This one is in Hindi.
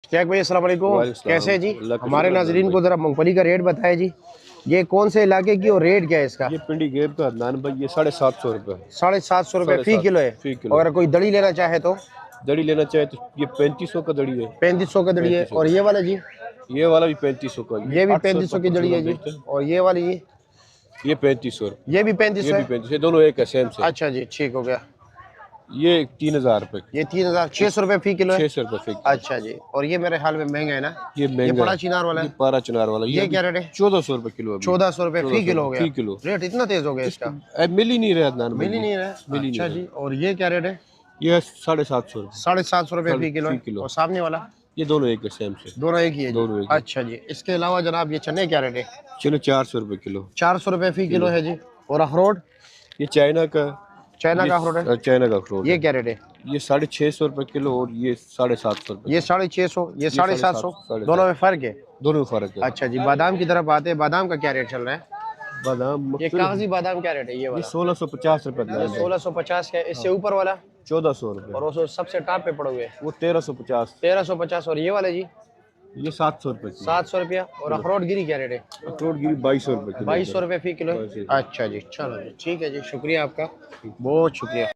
शेख भाई अस्सलाम वालेकुम, कैसे हैं जी? अल्लाह का हमारे शुक्र है नाजरीन को भाई। जरा मूंगफली का रेट बताएं जी। ये कौन से इलाके की और रेट क्या है इसका? ये पिंडी गेब का अदनान भाई, ये 750 रुपये। 750 रुपये साढ़े फी सात किलो है। फी और किलो। अगर कोई दड़ी लेना चाहे तो दड़ी लेना चाहे तो ये 3500 का दड़ी है। 3500 का दड़ी है। 3500 और ये वाला जी? ये वाला भी 3500 का, ये ये भी 800 3500 की रुपये दड़ी है किलो जी। बेचते हैं। और ये वाली जी? ये 3500 रुपये। ये भी ये 3500 भी है। 3500, दोनों एक है, सेम से। अच्छा जी, ठीक हो गया। ये 3000 रुपये। ये 3600 रुपये फी किलो है। 600 रुपये फी किलो। अच्छा जी। और ये मेरे ख्याल में महंगा है ना? ये ये महंगा बड़ा है। चिनार वाला ये है। पारा चिनार वाला, ये क्या रेट है? 1400 रुपये किलो। अभी 1400 रुपये फी किलो हो गया। फी किलो। रेट इतना तेज हो गया इसका? अब मिल ही नहीं रहा अदनान भाई, मिल ही नहीं रहा। मिल ही नहीं अच्छा रहा। जी। और ये क्या रेट है? ये 750 रुपये। 750 रुपये फी किलो फी है। किलो। और सामने वाला? ये दोनों एक है, सेम से। दोनों एक ही है जी। दोनों एक ही। अच्छा जी। इसके अलावा जनाब ये चने क्या रेट है? चलो 400 रुपये किलो। 400 रुपये फी किलो है जी। और अखरोट? ये चाइना का। चाइना ये का अखरोट है। चाइना का अखरोट ये है। क्या रेट है? ये 650 रुपये किलो और ये 750 रुपये। ये 650, ये 750। 750, दोनों में फर्क है? दोनों में फर्क है। अच्छा जी। बादाम की तरफ आते हैं, बादाम का क्या रेट चल रहा है? बादाम ये कागजी बादाम क्या रेट है? ये ये वाला 1650 रुपये। 1650 का है। इससे ऊपर वाला? 1400 रुपये। और वो सबसे टॉप पे पड़े हुए? वो 1350। 1350। और ये वाले जी? ये 700 रुपये किलो। 700 रुपया। और अखरोट गिरी क्या रेट है? अखरोट गिरी 2200 रुपये किलो। 2200 रुपये फी किलो है। 2200। अच्छा जी, चलो जी, ठीक है जी, शुक्रिया आपका, बहुत शुक्रिया।